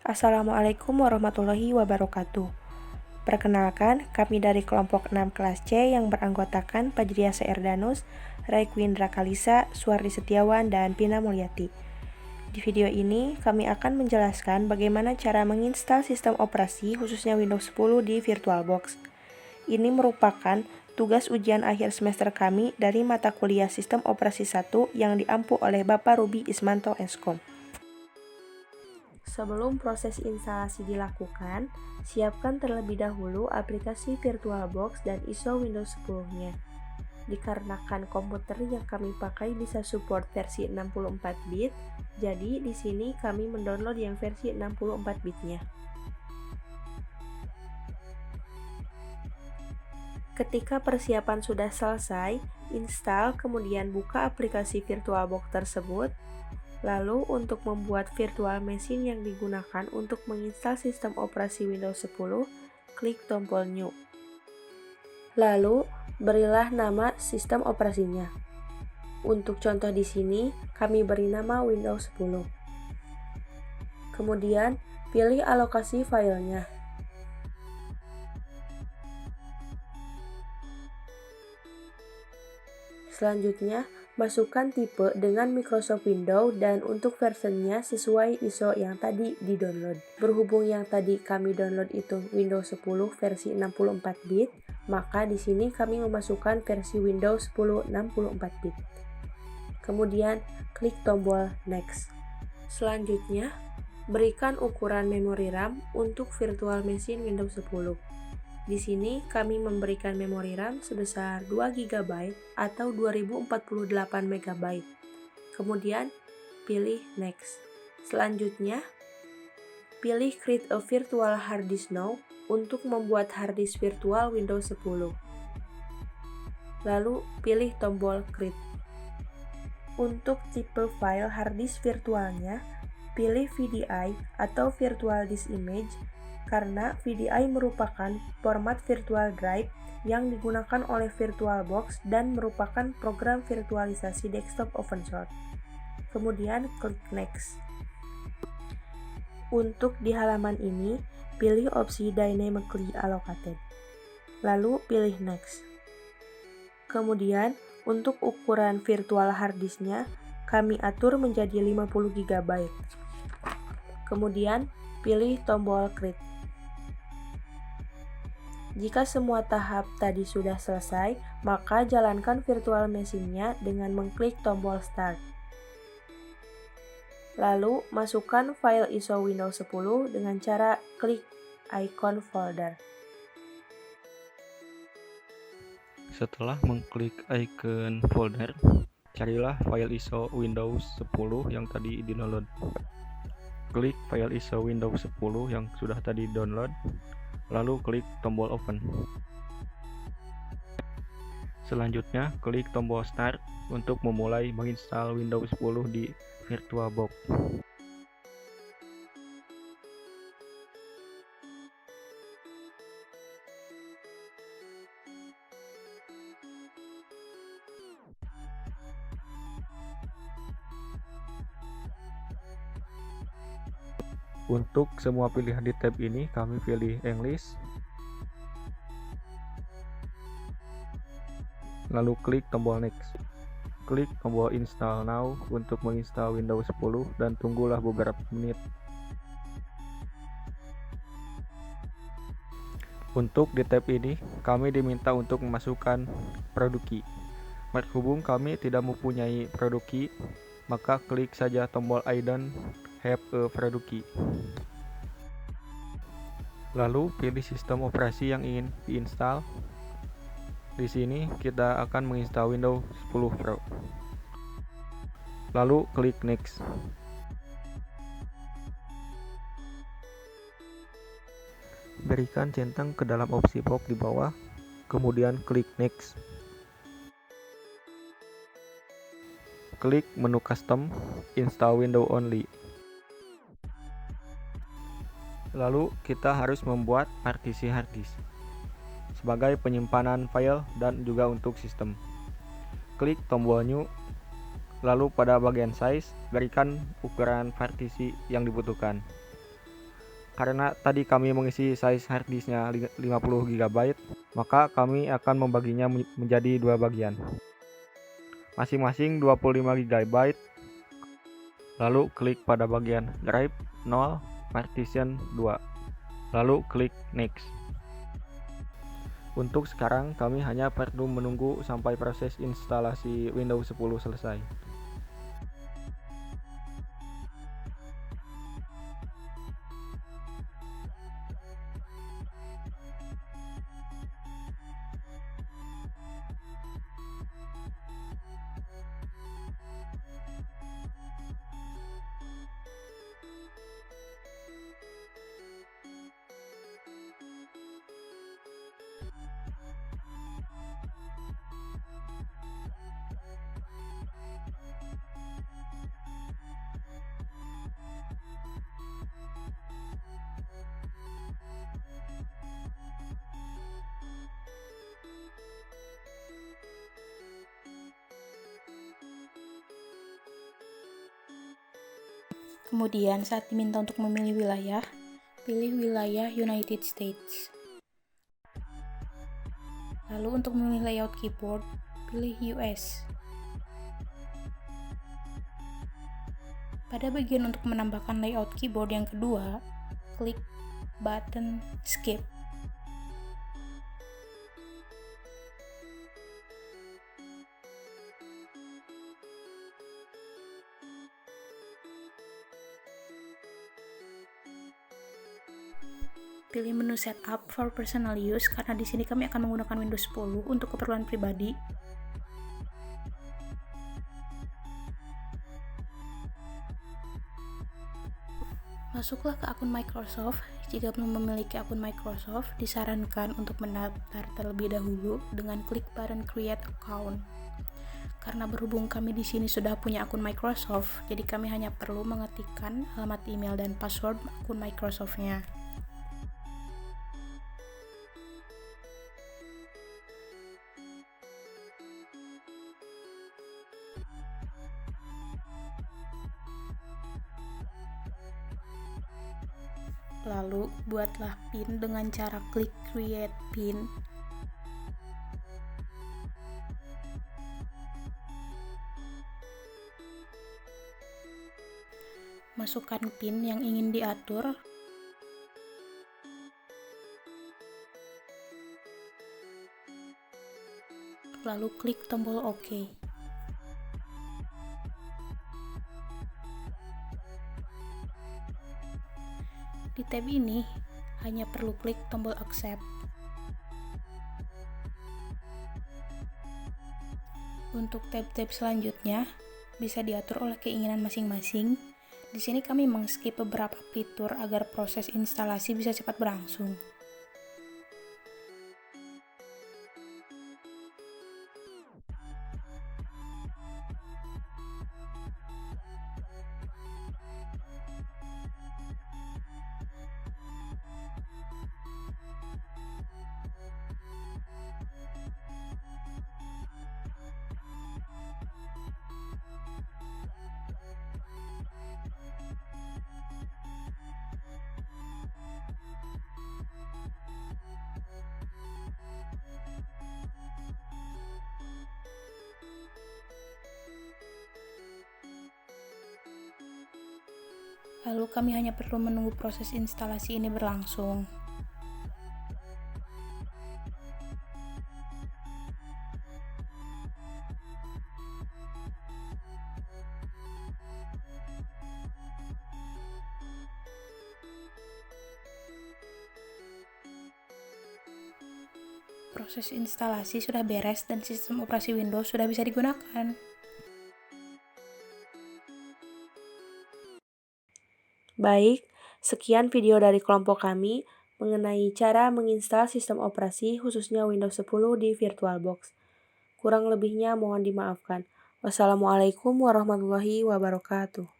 Assalamualaikum warahmatullahi wabarakatuh. Perkenalkan, kami dari kelompok 6 kelas C yang beranggotakan Fajriya Seerdanus, Raikwindra Kalisa, Suwardi Setiawan, dan Pina Mulyati. Di video ini, kami akan menjelaskan bagaimana cara menginstal sistem operasi khususnya Windows 10 di VirtualBox. Ini merupakan tugas ujian akhir semester kami dari mata kuliah Sistem Operasi 1 yang diampu oleh Bapak Ruby Ismanto Eskom. Sebelum proses instalasi dilakukan, siapkan terlebih dahulu aplikasi VirtualBox dan ISO Windows 10-nya. Dikarenakan komputer yang kami pakai bisa support versi 64 bit, jadi di sini kami mendownload yang versi 64 bitnya. Ketika persiapan sudah selesai, install kemudian buka aplikasi VirtualBox tersebut. Lalu untuk membuat virtual machine yang digunakan untuk menginstal sistem operasi Windows 10, klik tombol New. Lalu berilah nama sistem operasinya. Untuk contoh di sini, kami beri nama Windows 10. Kemudian pilih alokasi filenya. Selanjutnya, masukkan tipe dengan Microsoft Windows dan untuk versionnya sesuai ISO yang tadi di-download. Berhubung yang tadi kami download itu Windows 10 versi 64 bit, maka di sini kami memasukkan versi Windows 10 64 bit. Kemudian, klik tombol Next. Selanjutnya, berikan ukuran memori RAM untuk virtual machine Windows 10. Di sini kami memberikan memori RAM sebesar 2 GB atau 2048 MB. Kemudian pilih Next. Selanjutnya, pilih Create a Virtual Hard Disk Now untuk membuat hard disk virtual Windows 10. Lalu pilih tombol Create. Untuk tipe file hard disk virtualnya, pilih VDI atau Virtual Disk Image karena VDI merupakan format virtual drive yang digunakan oleh VirtualBox dan merupakan program virtualisasi desktop open source. Kemudian klik Next. Untuk di halaman ini, pilih opsi Dynamically Allocated. Lalu pilih Next. Kemudian, untuk ukuran virtual hard disk-nya, kami atur menjadi 50 GB. Kemudian, pilih tombol Create. Jika semua tahap tadi sudah selesai, maka jalankan virtual machine-nya dengan mengklik tombol Start. Lalu, masukkan file ISO Windows 10 dengan cara klik icon folder. Setelah mengklik icon folder, carilah file ISO Windows 10 yang tadi di-download. Klik file ISO Windows 10 yang sudah tadi download, lalu klik tombol Open. Selanjutnya, klik tombol Start untuk memulai menginstal Windows 10 di VirtualBox. Untuk semua pilihan di tab ini, kami pilih English. Lalu klik tombol Next. Klik tombol Install Now untuk menginstal Windows 10 dan tunggulah beberapa menit. Untuk di tab ini, kami diminta untuk memasukkan produk key. Berhubung kami tidak mempunyai produk key, maka klik saja tombol I don't have a product key. Lalu pilih sistem operasi yang ingin diinstal. Di sini kita akan menginstal Windows 10 Pro. Lalu klik Next. Berikan centang ke dalam opsi box di bawah, kemudian klik Next. Klik menu Custom, Install Windows Only. Lalu kita harus membuat partisi hard disk sebagai penyimpanan file dan juga untuk sistem. Klik tombol New. Lalu pada bagian size, berikan ukuran partisi yang dibutuhkan. Karena tadi kami mengisi size harddisknya 50 GB, maka kami akan membaginya menjadi dua bagian, masing-masing 25 GB. Lalu klik pada bagian Drive 0 Partition 2, lalu klik Next. Untuk sekarang kami hanya perlu menunggu sampai proses instalasi Windows 10 selesai. Kemudian saat diminta untuk memilih wilayah, pilih wilayah United States. Lalu untuk memilih layout keyboard, pilih US. Pada bagian untuk menambahkan layout keyboard yang kedua, klik button Skip. Pilih menu Setup for Personal Use karena di sini kami akan menggunakan Windows 10 untuk keperluan pribadi. Masuklah ke akun Microsoft. Jika belum memiliki akun Microsoft, disarankan untuk mendaftar terlebih dahulu dengan klik button Create Account. Karena berhubung kami di sini sudah punya akun Microsoft, jadi kami hanya perlu mengetikkan alamat email dan password akun Microsoft-nya. Lalu, buatlah pin dengan cara klik Create Pin. Masukkan pin yang ingin diatur. Lalu klik tombol OK. Di tab ini, hanya perlu klik tombol Accept. Untuk tab-tab selanjutnya, bisa diatur oleh keinginan masing-masing. Di sini kami meng-skip beberapa fitur agar proses instalasi bisa cepat berlangsung. Lalu kami hanya perlu menunggu proses instalasi ini berlangsung. Proses instalasi sudah beres dan sistem operasi Windows sudah bisa digunakan. Baik, sekian video dari kelompok kami mengenai cara menginstal sistem operasi khususnya Windows 10 di VirtualBox. Kurang lebihnya mohon dimaafkan. Wassalamualaikum warahmatullahi wabarakatuh.